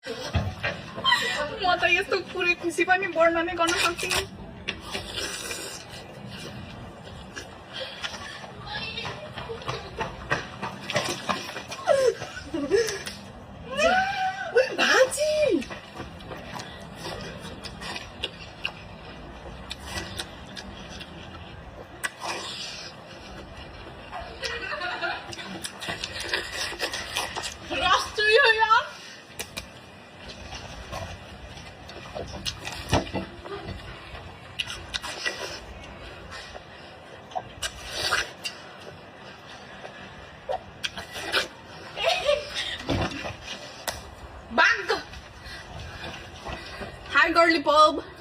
म त यस्तो पुरै खुसी पनि वर्णन नै गर्न सक्दिनँ। Hi, girly pub.